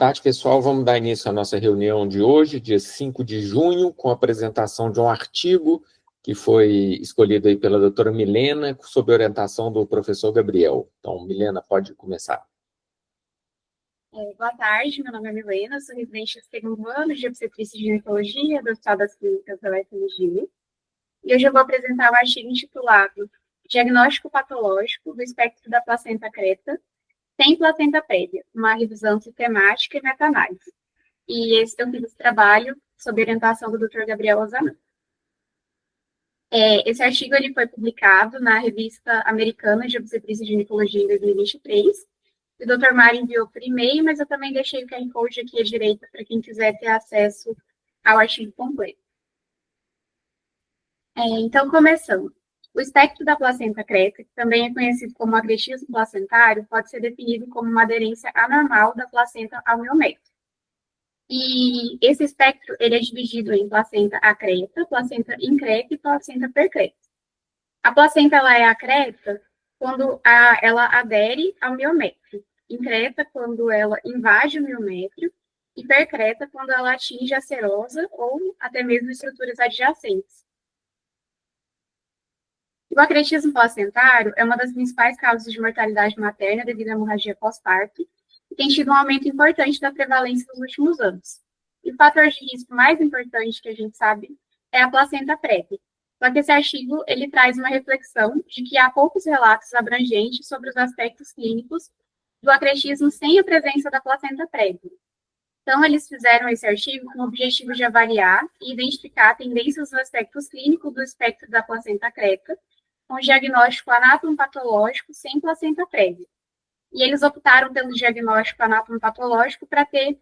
tarde, pessoal. Vamos dar início à nossa reunião de hoje, dia 5 de junho, com a apresentação de um artigo que foi escolhido aí pela doutora Milena, sob orientação do professor Gabriel. Então, Milena, pode começar. Boa tarde, meu nome é Milena, sou residente do segundo ano de obstetrícia e ginecologia do Hospital das Clínicas da UFMG. E hoje eu vou apresentar o artigo intitulado Diagnóstico Patológico do Espectro da Placenta Creta sem placenta prévia, uma revisão sistemática e meta-análise. E eu fiz esse trabalho sob orientação do Dr. Gabriel Ozanam. Esse artigo ele foi publicado na Revista Americana de Obstetrícia e Ginecologia em 2023. O Dr. Mário enviou por e-mail, mas eu também deixei o QR Code aqui à direita para quem quiser ter acesso ao artigo completo. Então, começando. O espectro da placenta creta, que também é conhecido como acretismo placentário, pode ser definido como uma aderência anormal da placenta ao miométrio. E esse espectro ele é dividido em placenta acreta, placenta increta e placenta percreta. A placenta ela é acreta quando ela adere ao miométrio, increta quando ela invade o miométrio e percreta quando ela atinge a serosa ou até mesmo estruturas adjacentes. O acretismo placentário é uma das principais causas de mortalidade materna devido à hemorragia pós-parto e tem tido um aumento importante da prevalência nos últimos anos. E o fator de risco mais importante que a gente sabe é a placenta prévia. Só que esse artigo ele traz uma reflexão de que há poucos relatos abrangentes sobre os aspectos clínicos do acretismo sem a presença da placenta prévia. Então, eles fizeram esse artigo com o objetivo de avaliar e identificar tendências nos aspectos clínicos do espectro da placenta creta, com diagnóstico anatomopatológico sem placenta prévia. E eles optaram pelo diagnóstico anatomopatológico para ter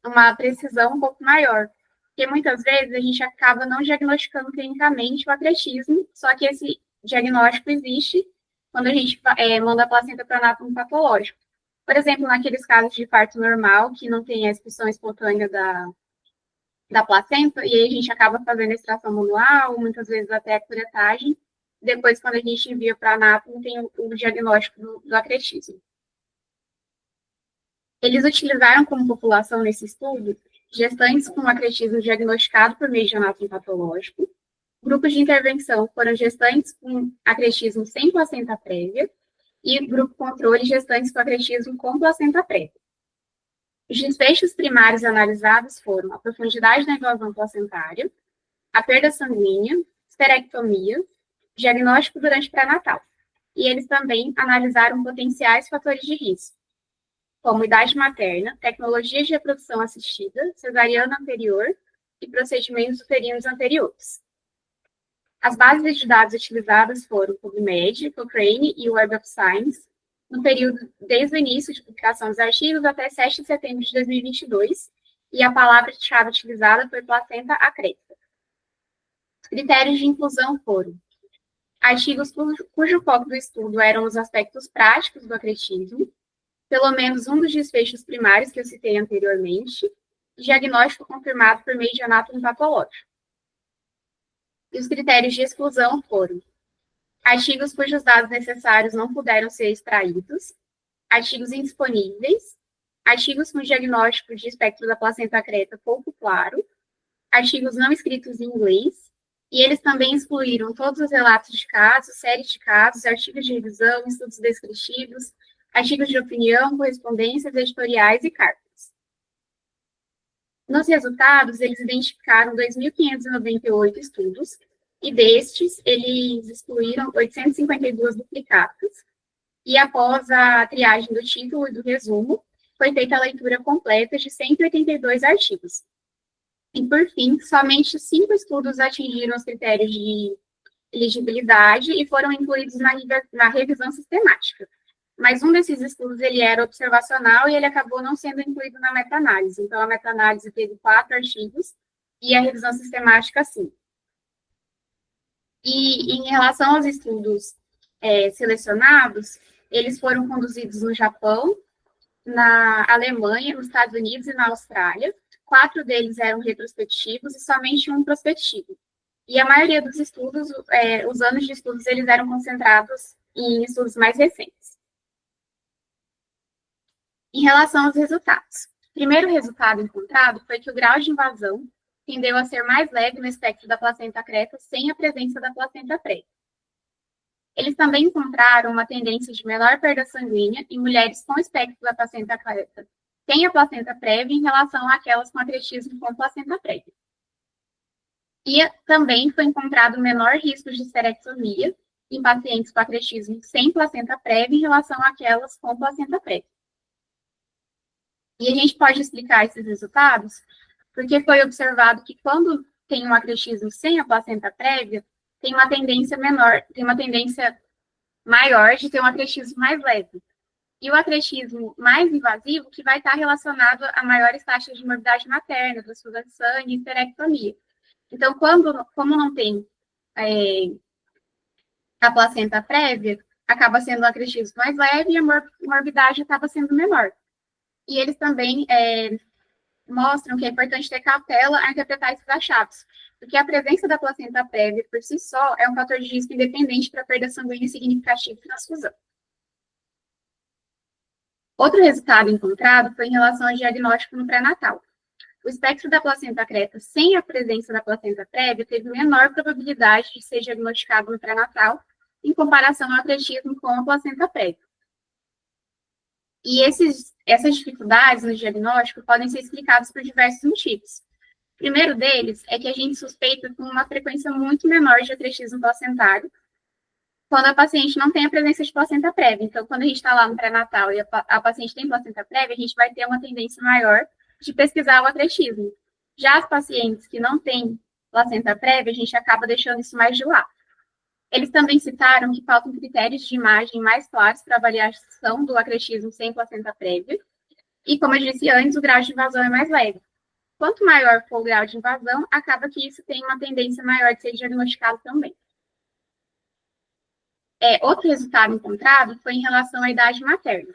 uma precisão um pouco maior, porque muitas vezes a gente acaba não diagnosticando clinicamente o acretismo, só que esse diagnóstico existe quando a gente manda a placenta para anatomopatológico. Por exemplo, naqueles casos de parto normal, que não tem a expulsão espontânea da placenta, e aí a gente acaba fazendo a extração manual, muitas vezes até a curetagem. Depois, quando a gente envia para a anátomo, tem o diagnóstico do acretismo. Eles utilizaram como população nesse estudo gestantes com acretismo diagnosticado por meio de anátomo patológico. Grupos de intervenção foram gestantes com acretismo sem placenta prévia e grupo controle gestantes com acretismo com placenta prévia. Os desfechos primários analisados foram a profundidade da invasão placentária, a perda sanguínea, esterectomia, diagnóstico durante pré-natal. E eles também analisaram potenciais fatores de risco, como idade materna, tecnologias de reprodução assistida, cesariana anterior e procedimentos uterinos anteriores. As bases de dados utilizadas foram o PubMed, Cochrane e o Web of Science, no período desde o início de publicação dos artigos até 7 de setembro de 2022, e a palavra-chave utilizada foi placenta acreta. Os critérios de inclusão foram artigos cujo foco do estudo eram os aspectos práticos do acretismo, pelo menos um dos desfechos primários que eu citei anteriormente, e diagnóstico confirmado por meio de anátomo patológico. E os critérios de exclusão foram artigos cujos dados necessários não puderam ser extraídos, artigos indisponíveis, artigos com diagnóstico de espectro da placenta creta pouco claro, artigos não escritos em inglês, e eles também excluíram todos os relatos de casos, séries de casos, artigos de revisão, estudos descritivos, artigos de opinião, correspondências, editoriais e cartas. Nos resultados, eles identificaram 2.598 estudos, e destes, eles excluíram 852 duplicatas, e após a triagem do título e do resumo, foi feita a leitura completa de 182 artigos. E, por fim, somente 5 estudos atingiram os critérios de elegibilidade e foram incluídos na revisão sistemática. Mas um desses estudos ele era observacional e ele acabou não sendo incluído na meta-análise. Então, a meta-análise teve 4 artigos e a revisão sistemática 5. E em relação aos estudos selecionados, eles foram conduzidos no Japão, na Alemanha, nos Estados Unidos e na Austrália. 4 deles eram retrospectivos e somente um prospectivo. E a maioria dos estudos, os anos de estudos, eles eram concentrados em estudos mais recentes. Em relação aos resultados, o primeiro resultado encontrado foi que o grau de invasão tendeu a ser mais leve no espectro da placenta creta sem a presença da placenta prévia. Eles também encontraram uma tendência de menor perda sanguínea em mulheres com espectro da placenta creta sem a placenta prévia em relação àquelas com acretismo com placenta prévia. E também foi encontrado menor risco de esterectomia em pacientes com acretismo sem placenta prévia em relação àquelas com placenta prévia. E a gente pode explicar esses resultados porque foi observado que quando tem um acretismo sem a placenta prévia, tem uma tendência maior de ter um acretismo mais leve. E o acretismo mais invasivo que vai estar relacionado a maiores taxas de morbidade materna, transfusão de sangue e esterectomia. Então, como não tem a placenta prévia, acaba sendo um acretismo mais leve e a morbidade acaba sendo menor. E eles também mostram que é importante ter cautela a interpretar esses achados, porque a presença da placenta prévia por si só é um fator de risco independente para perda sanguínea significativa e transfusão. Outro resultado encontrado foi em relação ao diagnóstico no pré-natal. O espectro da placenta creta sem a presença da placenta prévia teve menor probabilidade de ser diagnosticado no pré-natal em comparação ao acretismo com a placenta prévia. E essas dificuldades no diagnóstico podem ser explicadas por diversos motivos. O primeiro deles é que a gente suspeita com uma frequência muito menor de acretismo placentário quando a paciente não tem a presença de placenta prévia. Então, quando a gente está lá no pré-natal e a paciente tem placenta prévia, a gente vai ter uma tendência maior de pesquisar o acretismo. Já as pacientes que não têm placenta prévia, a gente acaba deixando isso mais de lado. Eles também citaram que faltam critérios de imagem mais claros para avaliação do acretismo sem placenta prévia. E, como eu disse antes, o grau de invasão é mais leve. Quanto maior for o grau de invasão, acaba que isso tem uma tendência maior de ser diagnosticado também. Outro resultado encontrado foi em relação à idade materna.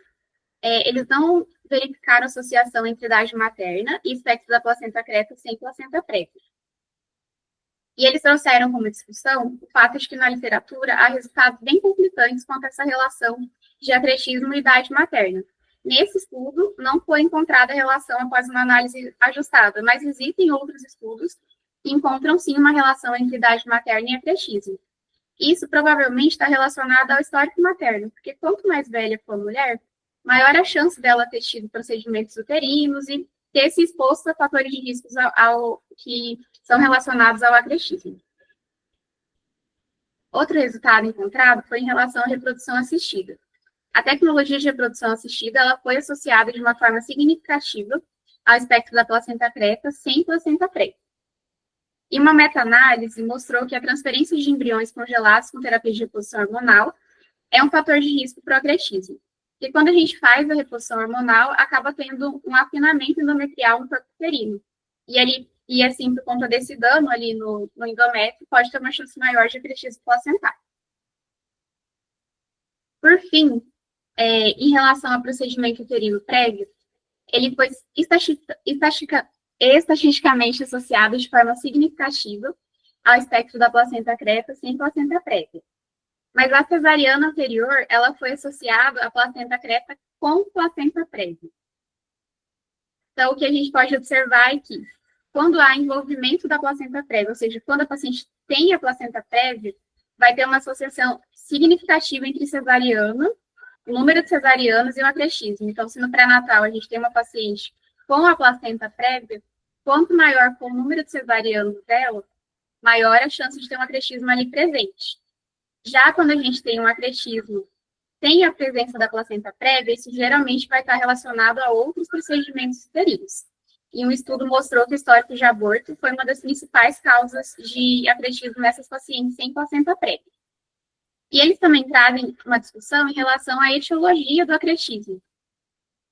Eles não verificaram associação entre idade materna e espectro da placenta creta sem placenta prévia. E eles trouxeram como discussão o fato de que na literatura há resultados bem conflitantes quanto a essa relação de acretismo e idade materna. Nesse estudo, não foi encontrada relação após uma análise ajustada, mas existem outros estudos que encontram sim uma relação entre idade materna e acretismo. Isso provavelmente está relacionado ao histórico materno, porque quanto mais velha for a mulher, maior a chance dela ter tido procedimentos uterinos e ter se exposto a fatores de riscos que são relacionados ao acretismo. Outro resultado encontrado foi em relação à reprodução assistida. A tecnologia de reprodução assistida ela foi associada de uma forma significativa ao espectro da placenta creta sem placenta prévia. E uma meta-análise mostrou que a transferência de embriões congelados com terapia de reposição hormonal é um fator de risco para o acretismo. Porque quando a gente faz a reposição hormonal, acaba tendo um afinamento endometrial no corpo uterino. E assim, por conta desse dano ali no endométrio, pode ter uma chance maior de acretismo placentário. Por fim, em relação ao procedimento uterino prévio, ele foi estatisticamente associado de forma significativa ao espectro da placenta creta sem placenta prévia. Mas a cesariana anterior, ela foi associada à placenta creta com placenta prévia. Então, o que a gente pode observar é que, quando há envolvimento da placenta prévia, ou seja, quando a paciente tem a placenta prévia, vai ter uma associação significativa entre cesariana, o número de cesarianas e o acretismo. Então, se no pré-natal a gente tem uma paciente com a placenta prévia, quanto maior for o número de cesarianos dela, maior a chance de ter um acretismo ali presente. Já quando a gente tem um acretismo sem a presença da placenta prévia, isso geralmente vai estar relacionado a outros procedimentos uterinos. E um estudo mostrou que o histórico de aborto foi uma das principais causas de acretismo nessas pacientes sem placenta prévia. E eles também trazem uma discussão em relação à etiologia do acretismo.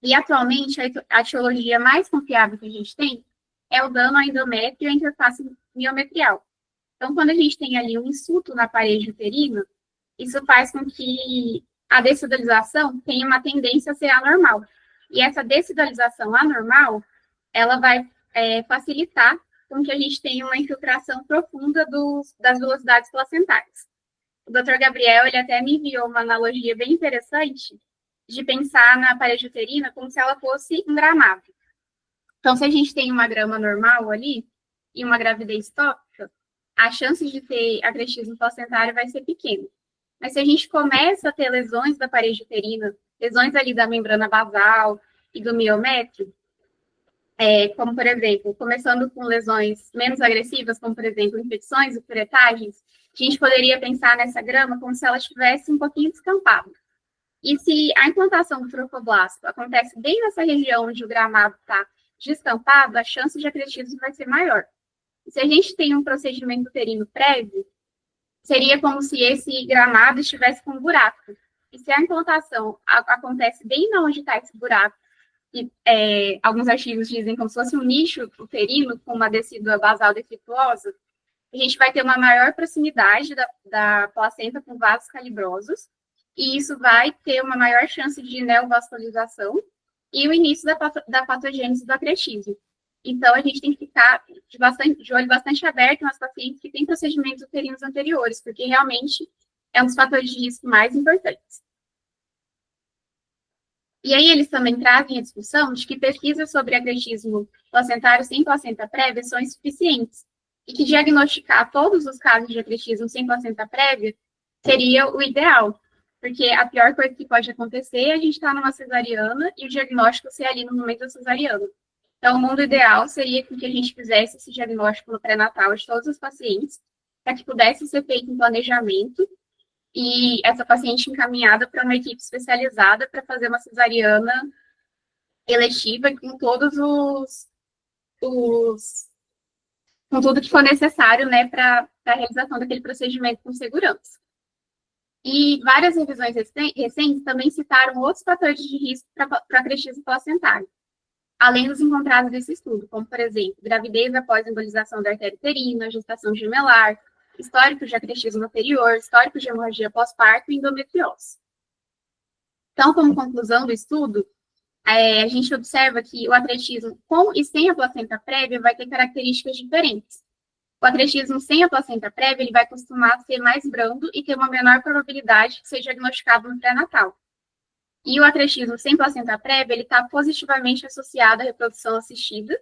E atualmente, a etiologia mais confiável que a gente tem é o dano ao endométrio e à interface miometrial. Então, quando a gente tem ali um insulto na parede uterina, isso faz com que a dessidalização tenha uma tendência a ser anormal. E essa dessidalização anormal, ela vai facilitar com que a gente tenha uma infiltração profunda das velocidades placentárias. O Dr. Gabriel, ele até me enviou uma analogia bem interessante, de pensar na parede uterina como se ela fosse um gramado. Então, se a gente tem uma grama normal ali e uma gravidez tópica, a chance de ter acretismo placentário vai ser pequena. Mas se a gente começa a ter lesões da parede uterina, lesões ali da membrana basal e do miométrio, como, por exemplo, começando com lesões menos agressivas, como, por exemplo, infecções e curetagens, a gente poderia pensar nessa grama como se ela estivesse um pouquinho descampada. E se a implantação do trofoblasto acontece bem nessa região onde o gramado está descampado, a chance de acretismo vai ser maior. E se a gente tem um procedimento uterino prévio, seria como se esse gramado estivesse com um buraco. E se a implantação acontece bem onde está esse buraco, e alguns artigos dizem como se fosse um nicho uterino com uma decídua basal defeituosa, a gente vai ter uma maior proximidade da placenta com vasos calibrosos, e isso vai ter uma maior chance de neovascularização e o início da patogênese do acretismo. Então, a gente tem que ficar de olho bastante aberto nas pacientes que têm procedimentos uterinos anteriores, porque realmente é um dos fatores de risco mais importantes. E aí, eles também trazem a discussão de que pesquisas sobre acretismo placentário sem placenta prévia são insuficientes, e que diagnosticar todos os casos de acretismo sem placenta prévia seria o ideal, porque a pior coisa que pode acontecer é a gente estar numa cesariana e o diagnóstico ser ali no momento da cesariana. Então, o mundo ideal seria que a gente fizesse esse diagnóstico no pré-natal de todos os pacientes, para que pudesse ser feito um planejamento e essa paciente encaminhada para uma equipe especializada para fazer uma cesariana eletiva com todos com tudo que for necessário, né, para a realização daquele procedimento com segurança. E várias revisões recentes também citaram outros fatores de risco para acretismo placentário, além dos encontrados nesse estudo, como, por exemplo, gravidez após embolização da artéria uterina, gestação gemelar, histórico de acretismo anterior, histórico de hemorragia pós-parto e endometriose. Então, como conclusão do estudo, a gente observa que o acretismo com e sem a placenta prévia vai ter características diferentes. O acretismo sem a placenta prévia, ele vai costumar ser mais brando e ter uma menor probabilidade de ser diagnosticado no pré-natal. E o acretismo sem placenta prévia, ele está positivamente associado à reprodução assistida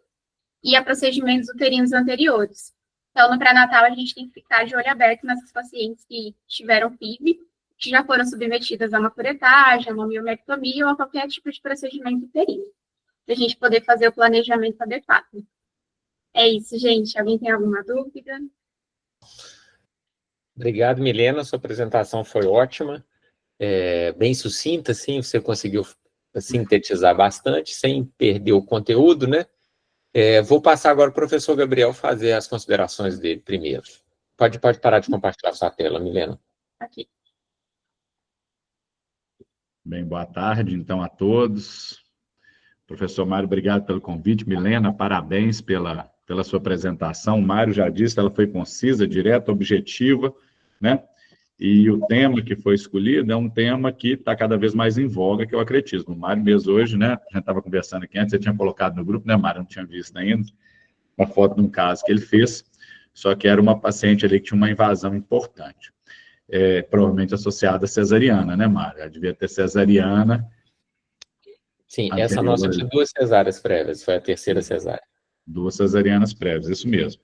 e a procedimentos uterinos anteriores. Então, no pré-natal, a gente tem que ficar de olho aberto nessas pacientes que tiveram FIV, que já foram submetidas a uma curetagem, a uma miomectomia ou a qualquer tipo de procedimento uterino, para a gente poder fazer o planejamento adequado. É isso, gente. Alguém tem alguma dúvida? Obrigado, Milena. Sua apresentação foi ótima. Bem sucinta, sim, você conseguiu sintetizar bastante, sem perder o conteúdo, né? Vou passar agora para o professor Gabriel fazer as considerações dele primeiro. Pode parar de compartilhar sua tela, Milena. Aqui. Bem, boa tarde, então, a todos. Professor Mário, obrigado pelo convite. Milena, parabéns pela sua apresentação. O Mário já disse, ela foi concisa, direta, objetiva, né? E o tema que foi escolhido é um tema que está cada vez mais em voga, que é o acretismo. O Mário mesmo hoje, né? A gente estava conversando aqui antes, você tinha colocado no grupo, né, Mário? Não tinha visto ainda. Uma foto de um caso que ele fez, só que era uma paciente ali que tinha uma invasão importante. Provavelmente associada à cesariana, né, Mário? Ela devia ter cesariana. Sim, essa nossa tinha 2 cesáreas prévias, foi a terceira cesárea. 2 cesarianas prévias, isso mesmo.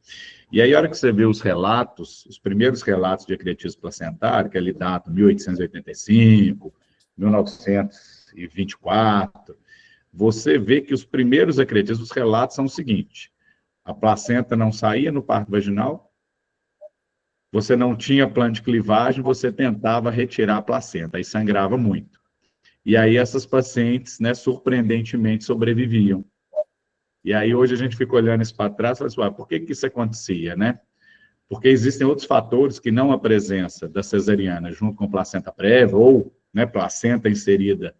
E aí, a hora que você vê os relatos, os primeiros relatos de acretismo placentário, que ali datam 1885, 1924, você vê que os primeiros acretismos, os relatos são o seguinte: a placenta não saía no parto vaginal, você não tinha plano de clivagem, você tentava retirar a placenta, aí sangrava muito. E aí essas pacientes, né, surpreendentemente sobreviviam. E aí hoje a gente fica olhando isso para trás e fala assim, por que isso acontecia, né? Porque existem outros fatores que não a presença da cesariana junto com placenta prévia ou, né, placenta inserida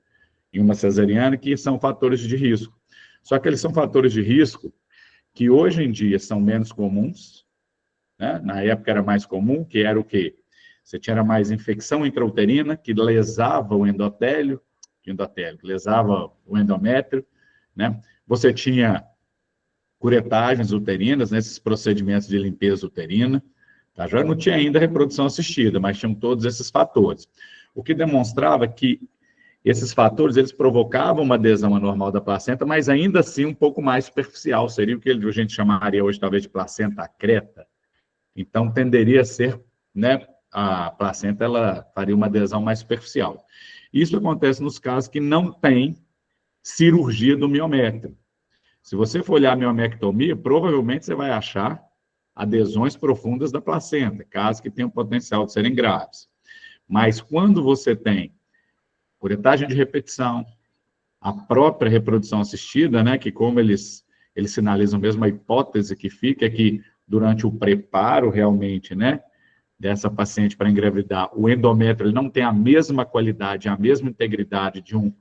em uma cesariana, que são fatores de risco. Só que eles são fatores de risco que hoje em dia são menos comuns, né? Na época era mais comum, que era o quê? Você tinha mais infecção intrauterina, que lesava o endotélio, que lesava o endométrio, né? Você tinha curetagens uterinas, nesses procedimentos de limpeza uterina, tá? Já não tinha ainda reprodução assistida, mas tinham todos esses fatores. O que demonstrava que esses fatores, eles provocavam uma adesão anormal da placenta, mas ainda assim um pouco mais superficial, seria o que a gente chamaria hoje talvez de placenta acreta. Então, tenderia a ser, né, a placenta, ela faria uma adesão mais superficial. Isso acontece nos casos que não tem cirurgia do miométrio. Se você for olhar a miomectomia, provavelmente você vai achar adesões profundas da placenta, casos que tenham potencial de serem graves. Mas quando você tem curetagem de repetição, a própria reprodução assistida, né, que como eles sinalizam mesmo a hipótese que fica, é que durante o preparo realmente, né, dessa paciente para engravidar, o endométrio ele não tem a mesma qualidade, a mesma integridade de um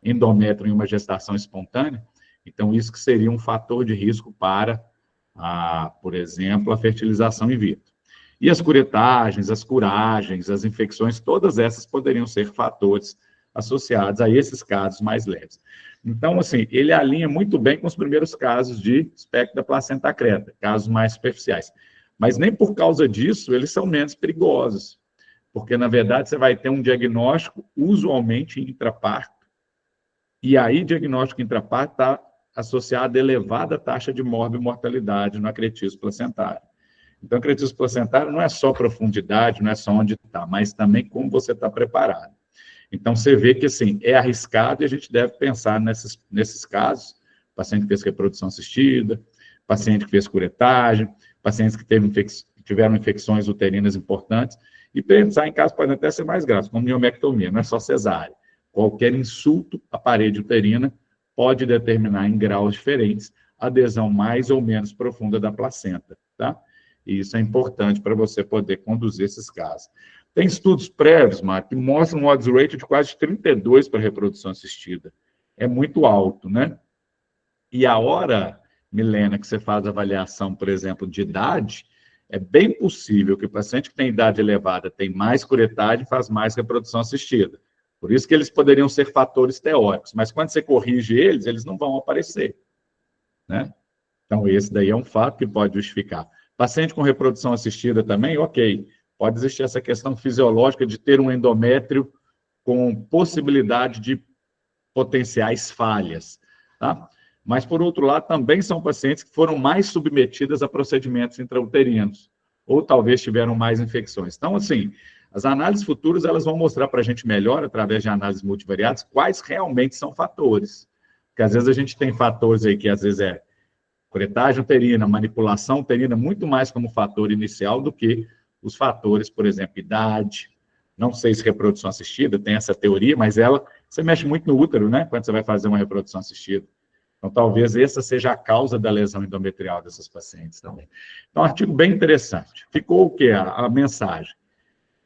endométrio em uma gestação espontânea, então isso que seria um fator de risco para, por exemplo, a fertilização in vitro. E as curetagens, as curagens, as infecções, todas essas poderiam ser fatores associados a esses casos mais leves. Então, assim, ele alinha muito bem com os primeiros casos de espectro da placenta acreta, casos mais superficiais. Mas nem por causa disso eles são menos perigosos, porque, na verdade, você vai ter um diagnóstico usualmente intraparto, e aí diagnóstico intraparto está associado a elevada taxa de morbimortalidade no acretismo placentário. Então, acretismo placentário não é só profundidade, não é só onde está, mas também como você está preparado. Então, você vê que, assim, é arriscado e a gente deve pensar nesses casos, paciente que fez reprodução assistida, paciente que fez curetagem, pacientes que tiveram infecções uterinas importantes, e pensar em casos que podem até ser mais graves, como miomectomia, não é só cesárea. Qualquer insulto à parede uterina pode determinar em graus diferentes a adesão mais ou menos profunda da placenta, tá? E isso é importante para você poder conduzir esses casos. Tem estudos prévios, Marco, que mostram um odds ratio de quase 32 para reprodução assistida. É muito alto, né? E a hora, Milena, que você faz a avaliação, por exemplo, de idade, é bem possível que o paciente que tem idade elevada tem mais curetagem e faz mais reprodução assistida. Por isso que eles poderiam ser fatores teóricos, mas quando você corrige eles, eles não vão aparecer, né? Então, esse daí é um fato que pode justificar. Paciente com reprodução assistida também, ok. Pode existir essa questão fisiológica de ter um endométrio com possibilidade de potenciais falhas, tá? Mas, por outro lado, também são pacientes que foram mais submetidas a procedimentos intrauterinos, ou talvez tiveram mais infecções. Então, assim, as análises futuras, elas vão mostrar para a gente melhor, através de análises multivariadas, quais realmente são fatores. Porque, às vezes, a gente tem fatores aí que, às vezes, é curetagem uterina, manipulação uterina, muito mais como fator inicial do que os fatores, por exemplo, idade. Não sei se reprodução assistida tem essa teoria, mas você mexe muito no útero, né? Quando você vai fazer uma reprodução assistida. Então, talvez essa seja a causa da lesão endometrial dessas pacientes também. Então, um artigo bem interessante. Ficou o quê? A mensagem.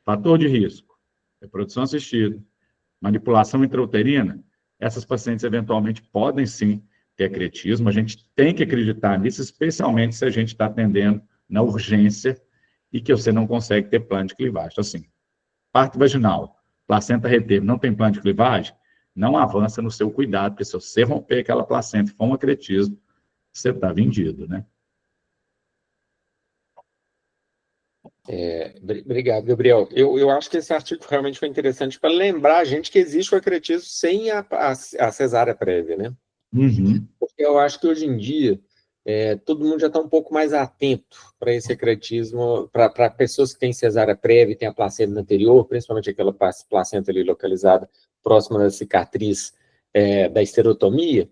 Fator de risco, reprodução assistida, manipulação intrauterina, essas pacientes eventualmente podem sim ter acretismo. A gente tem que acreditar nisso, especialmente se a gente está atendendo na urgência e que você não consegue ter plano de clivagem. Então, assim, parto vaginal, placenta reteve, não tem plano de clivagem, não avança no seu cuidado, porque se você romper aquela placenta e for um acretismo, você está vendido, né? Obrigado, Gabriel. Eu acho que esse artigo realmente foi interessante para lembrar a gente que existe o acretismo sem a cesárea prévia, né? Uhum. Porque eu acho que hoje em dia todo mundo já está um pouco mais atento para esse acretismo, para pessoas que têm cesárea prévia e têm a placenta anterior, principalmente aquela placenta ali localizada próxima da cicatriz da esterotomia.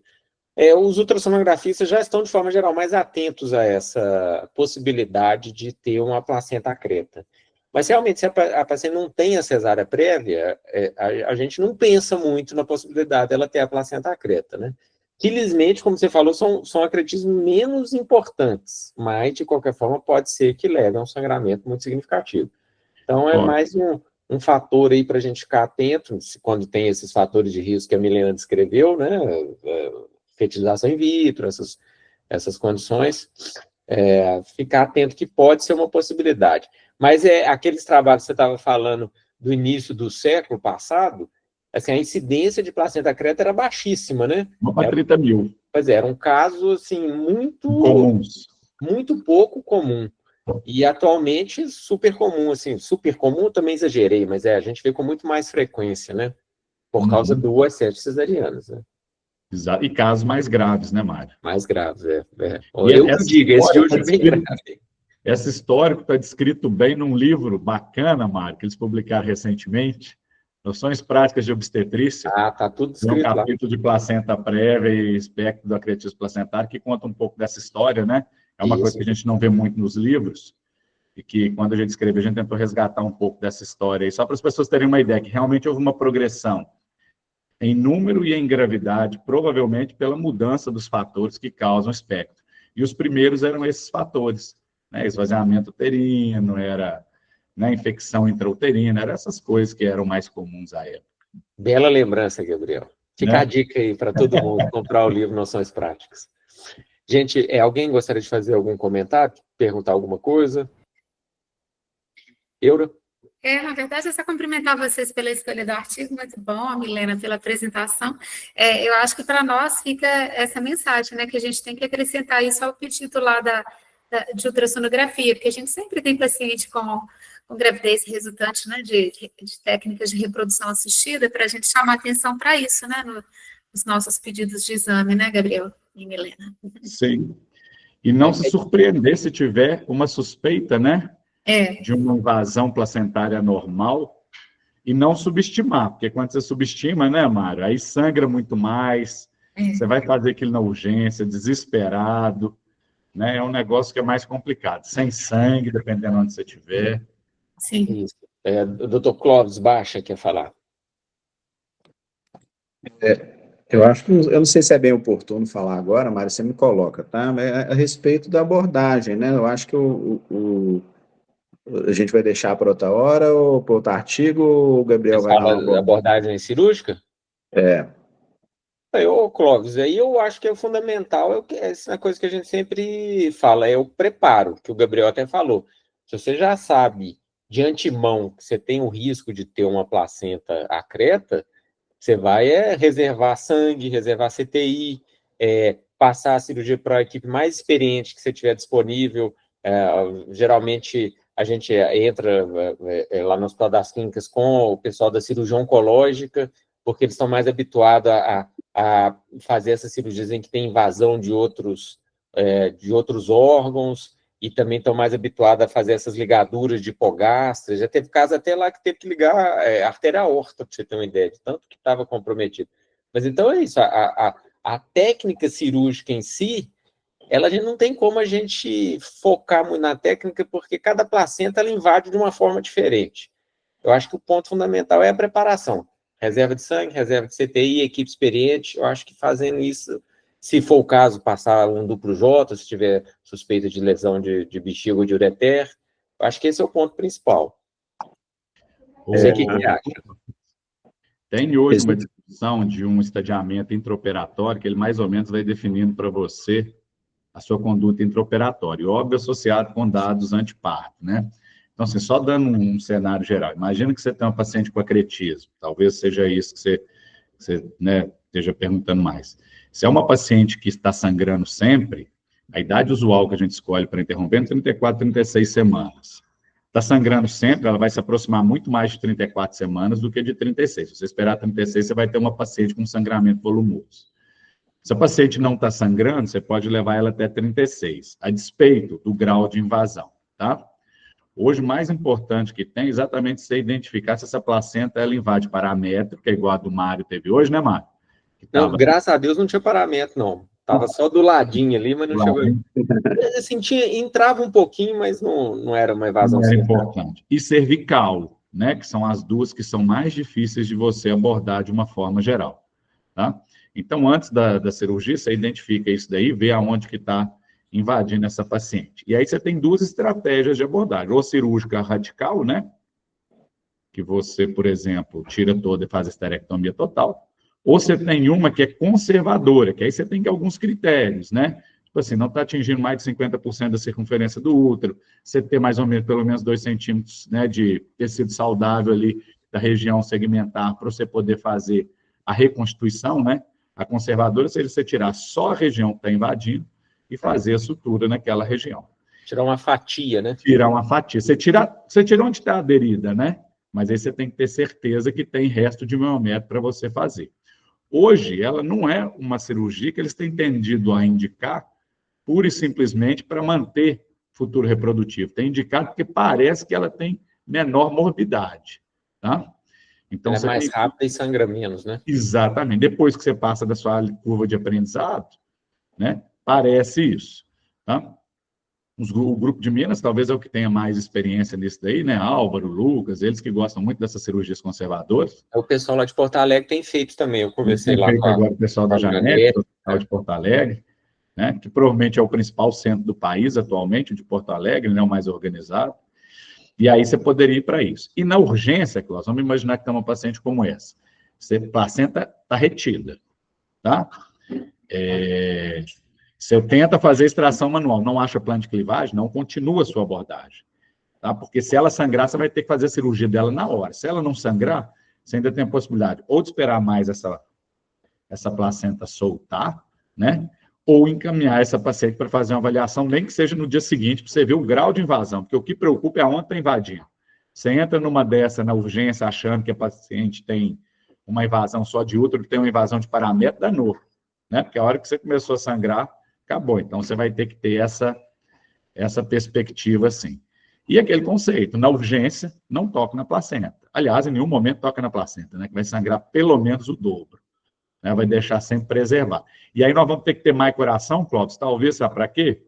Os ultrassonografistas já estão, de forma geral, mais atentos a essa possibilidade de ter uma placenta acreta. Mas, realmente, se a paciente não tem a cesárea prévia, a gente não pensa muito na possibilidade dela ter a placenta acreta, né? Felizmente, como você falou, são acretismos menos importantes, mas, de qualquer forma, pode ser que leve a um sangramento muito significativo. Então, é mais um fator aí para a gente ficar atento, quando tem esses fatores de risco que a Milena descreveu, né? Fertilização in vitro, essas condições, ficar atento que pode ser uma possibilidade. Mas aqueles trabalhos que você estava falando do início do século passado, assim, a incidência de placenta acreta era baixíssima, né? 1 para 30 mil. Pois é, era um caso, assim, Comuns. Muito pouco comum. E atualmente super comum, assim, super comum também exagerei, mas a gente vê com muito mais frequência, né? por causa do excesso de cesarianas, né? Exato. E casos mais graves, né, Mário? Mais graves, E eu digo, esse de hoje é bem grave. Essa história está descrito bem num livro bacana, Mário, que eles publicaram recentemente, Noções Práticas de Obstetrícia. Tá tudo Tem um escrito lá. capítulo de placenta prévia e espectro do acretismo placentário que conta um pouco dessa história, né? É uma coisa que a gente não vê muito nos livros e que, quando a gente escreveu, a gente tentou resgatar um pouco dessa história aí, só para as pessoas terem uma ideia, que realmente houve uma progressão em número e em gravidade, provavelmente pela mudança dos fatores que causam espectro. E os primeiros eram esses fatores, né? Esvaziamento uterino, era, né, infecção intrauterina, eram essas coisas que eram mais comuns à época. Bela lembrança, Gabriel. Fica, né, a dica aí para todo mundo comprar o livro Noções Práticas. Gente, alguém gostaria de fazer algum comentário? Perguntar alguma coisa? Eura? Na verdade, é só cumprimentar vocês pela escolha do artigo, muito bom, Milena, pela apresentação. Eu acho que para nós fica essa mensagem, né, que a gente tem que acrescentar isso ao pedido lá de ultrassonografia, porque a gente sempre tem paciente com gravidez resultante, né, de técnicas de reprodução assistida, para a gente chamar atenção para isso, né, nos nossos pedidos de exame, né, Gabriel e Milena? Sim. E não se surpreender se tiver uma suspeita, né, de uma invasão placentária normal, e não subestimar, porque quando você subestima, né, Mário, aí sangra muito mais, você vai fazer aquilo na urgência, desesperado, né, é um negócio que é mais complicado, sem sangue, dependendo de onde você estiver. Sim. Isso. O doutor Clóvis Baixa quer falar. Eu acho que, eu não sei se é bem oportuno falar agora, Mário, você me coloca, tá? A respeito da abordagem, né? Eu acho que a gente vai deixar para outra hora ou para outro artigo, ou o Gabriel Você vai dar fala da abordagem cirúrgica? Ô, Clóvis, aí eu acho que é fundamental, essa coisa que a gente sempre fala, é o preparo, que o Gabriel até falou. Se você já sabe de antemão que você tem o risco de ter uma placenta acreta, você vai reservar sangue, reservar CTI, passar a cirurgia para a equipe mais experiente que você tiver disponível. Geralmente, a gente entra lá no Hospital das Clínicas com o pessoal da cirurgia oncológica, porque eles estão mais habituados a fazer essas cirurgias em que tem invasão de outros órgãos, e também estão mais habituados a fazer essas ligaduras de hipogastra. Já teve caso até lá que teve que ligar a artéria aorta, para você ter uma ideia, de tanto que estava comprometido. Mas então é isso, a técnica cirúrgica em si, a gente não tem como a gente focar muito na técnica, porque cada placenta ela invade de uma forma diferente. Eu acho que o ponto fundamental é a preparação. Reserva de sangue, reserva de CTI, equipe experiente. Eu acho que fazendo isso, se for o caso, passar um duplo J, se tiver suspeita de lesão de bexiga ou de ureter, eu acho que esse é o ponto principal. Não sei o que você acha. Tem hoje uma discussão de um estadiamento intraoperatório que ele mais ou menos vai definindo para você a sua conduta intraoperatória, óbvio, associado com dados anteparto, né? Então, assim, só dando um cenário geral, imagina que você tem uma paciente com acretismo, talvez seja isso que você né, esteja perguntando mais. Se é uma paciente que está sangrando sempre, a idade usual que a gente escolhe para interromper é 34, 36 semanas. Está sangrando sempre, ela vai se aproximar muito mais de 34 semanas do que de 36. Se você esperar 36, você vai ter uma paciente com sangramento volumoso. Se a paciente não está sangrando, você pode levar ela até 36, a despeito do grau de invasão, tá? Hoje, o mais importante que tem é exatamente você identificar se essa placenta ela invade paramétrica, igual a do Mário teve hoje, né, Mário? Não, graças a Deus não tinha paramento, não. Estava só do ladinho ali, mas não chegou. Assim, entrava um pouquinho, mas não era uma invasão. Não era importante. E cervical, né, que são as duas que são mais difíceis de você abordar de uma forma geral, tá? Então, antes da cirurgia, você identifica isso daí, vê aonde que está invadindo essa paciente. E aí você tem duas estratégias de abordagem. Ou cirúrgica radical, né? Que você, por exemplo, tira toda e faz a esterectomia total. Ou você tem uma que é conservadora, que aí você tem alguns critérios, né? Tipo assim, não está atingindo mais de 50% da circunferência do útero, você ter mais ou menos, pelo menos 2 centímetros, né, de tecido saudável ali da região segmentar para você poder fazer a reconstituição, né? A conservadora seria você tirar só a região que está invadindo e fazer a sutura naquela região. Tirar uma fatia, né? Tirar uma fatia. Você tira onde está aderida, né? mas aí você tem que ter certeza que tem resto de miométrio para você fazer. Hoje, ela não é uma cirurgia que eles têm tendido a indicar pura e simplesmente para manter futuro reprodutivo. Tem indicado porque parece que ela tem menor morbidade, tá? Então, ela é mais rápida e sangra menos, né? Exatamente. Depois que você passa da sua curva de aprendizado, né, parece isso, tá? O grupo de Minas talvez é o que tenha mais experiência nisso daí, né? Álvaro, Lucas, eles que gostam muito dessas cirurgias conservadoras. O pessoal lá de Porto Alegre tem feito também, eu conversei lá com agora o pessoal da Janete, do Hospital de Porto Alegre, né? Que provavelmente é o principal centro do país atualmente, o de Porto Alegre, né? O mais organizado. E aí você poderia ir para isso. E na urgência, Cláudio, vamos imaginar que tem uma paciente como essa. A placenta está retida, tá? Você tenta fazer extração manual, não acha plano de clivagem, não continua a sua abordagem, tá? Porque se ela sangrar, você vai ter que fazer a cirurgia dela na hora. Se ela não sangrar, você ainda tem a possibilidade ou de esperar mais essa placenta soltar, né? Ou encaminhar essa paciente para fazer uma avaliação, nem que seja no dia seguinte, para você ver o grau de invasão, porque o que preocupa é aonde está invadindo. Você entra numa dessa na urgência achando que a paciente tem uma invasão só de útero, tem uma invasão de paramétrio, danou, né? Porque a hora que você começou a sangrar, acabou. Então, você vai ter que ter essa perspectiva, assim. E aquele conceito, na urgência, não toca na placenta. Aliás, em nenhum momento toca na placenta, né? Que vai sangrar pelo menos o dobro. Né? Vai deixar sempre preservar. E aí nós vamos ter que ter mais coração, Clóvis, talvez, sabe para quê?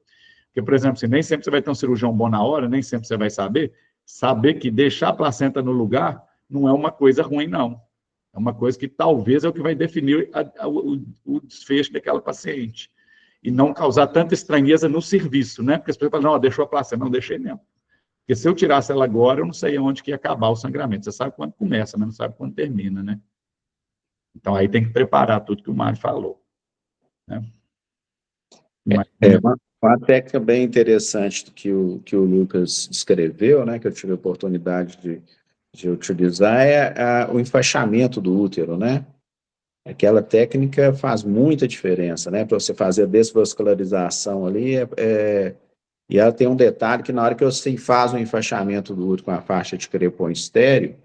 Porque, por exemplo, assim, nem sempre você vai ter um cirurgião bom na hora, nem sempre você vai saber que deixar a placenta no lugar não é uma coisa ruim, não. É uma coisa que talvez é o que vai definir o desfecho daquela paciente. E não causar tanta estranheza no serviço, né? Porque as pessoas falam, não, deixou a placenta. Não, deixei mesmo. Porque se eu tirasse ela agora, eu não sei onde que ia acabar o sangramento. Você sabe quando começa, mas não sabe quando termina, né? Então, aí tem que preparar tudo que o Mário falou. Né? Uma técnica bem interessante que o Lucas escreveu, né, que eu tive a oportunidade de utilizar, é o enfaixamento do útero, né? Aquela técnica faz muita diferença, né? Para você fazer a desvascularização ali, e ela tem um detalhe que na hora que você faz o enfaixamento do útero com a faixa de crepom estéreo,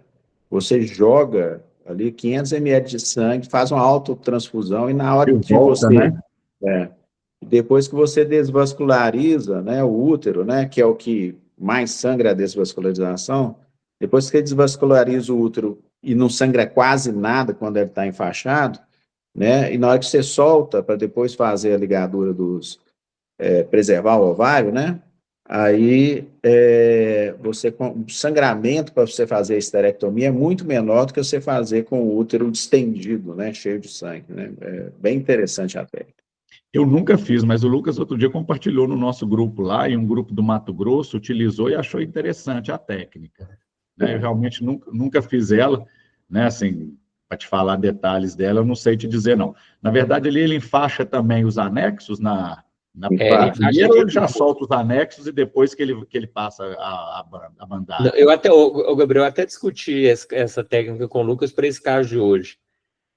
você joga ali 500 ml de sangue, faz uma autotransfusão e na hora que volta, você... né? Depois que você desvasculariza, né, o útero, né, que é o que mais sangra a desvascularização, depois que desvasculariza o útero e não sangra quase nada quando ele está enfaixado, né, e na hora que você solta para depois fazer a ligadura preservar o ovário, né, aí o sangramento para você fazer a esterectomia é muito menor do que você fazer com o útero distendido, né, cheio de sangue, né, é bem interessante a técnica. Eu nunca fiz, mas o Lucas outro dia compartilhou no nosso grupo lá, e um grupo do Mato Grosso utilizou e achou interessante a técnica. Né? Eu realmente nunca fiz ela, né? Assim, para te falar detalhes dela, eu não sei te dizer, não. Na verdade, ele enfaixa também os anexos na primeiro, ele já solta os anexos e depois que ele passa a bandagem. O Gabriel, até discuti essa técnica com o Lucas para esse caso de hoje.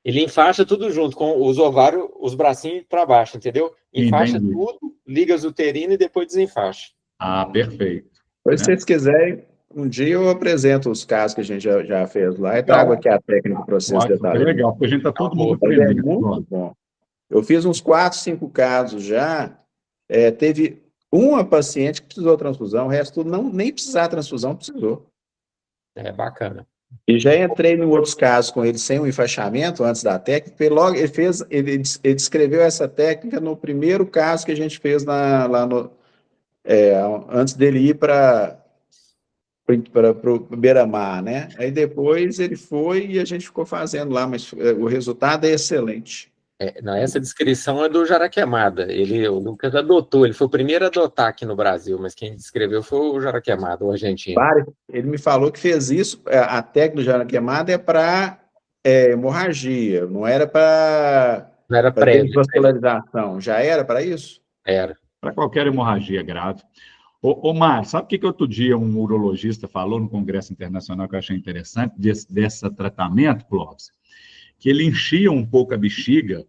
Ele enfaixa tudo junto, com os ovários, os bracinhos para baixo, entendeu? Enfaixa tudo, liga as uterinas e depois desenfaixa. Ah, perfeito. Pois, se vocês quiserem, um dia eu apresento os casos que a gente já fez lá e trago aqui a técnica para vocês detalhar. É legal, porque a gente está todo mundo aprendendo. É muito bom. Eu fiz uns 4, 5 casos já. Teve uma paciente que precisou transfusão, o resto nem precisar transfusão, precisou. É bacana. E já entrei em outros casos com ele sem o enfaixamento, antes da técnica, ele descreveu essa técnica no primeiro caso que a gente fez antes dele ir para o Beira-Mar, né? Aí depois ele foi e a gente ficou fazendo lá, mas o resultado é excelente. Essa descrição é do Jaraquemada. O Lucas adotou, ele foi o primeiro a adotar aqui no Brasil, mas quem descreveu foi o Jaraquemada, o argentino. Ele me falou que fez isso, a técnica do Jaraquemada é para hemorragia, não era para desvascularização. Já era para isso? Era. Para qualquer hemorragia grave. Ô Mário, sabe o que outro dia um urologista falou no Congresso Internacional que eu achei interessante desse tratamento, Clóvis? Que ele enchia um pouco a bexiga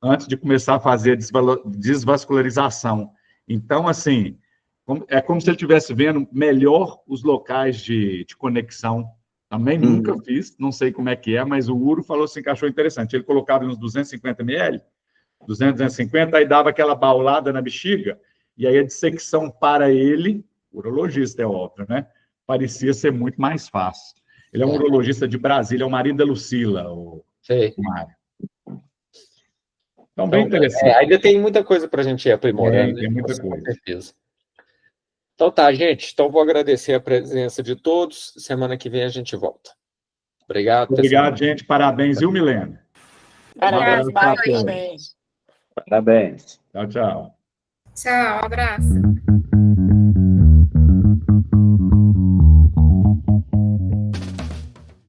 antes de começar a fazer a desvascularização. Então, assim, é como se ele estivesse vendo melhor os locais de conexão Também nunca fiz, não sei como é que é, mas o Uro falou assim que achou interessante. Ele colocava uns 250 ml, 250, aí dava aquela baulada na bexiga, e aí a dissecção para ele, urologista, é óbvio, né? Parecia ser muito mais fácil. Ele é um urologista de Brasília, é o marido da Lucila, o Mário. Então, bem interessante. Ainda tem muita coisa para a gente ir aprimorando. Tem muita Com coisa. certeza. Então tá, gente. Então vou agradecer a presença de todos. Semana que vem a gente volta. Obrigado, pessoal. Obrigado, gente. Parabéns, viu, Milena? Parabéns, parabéns. Parabéns. Tchau, tchau. Tchau, abraço.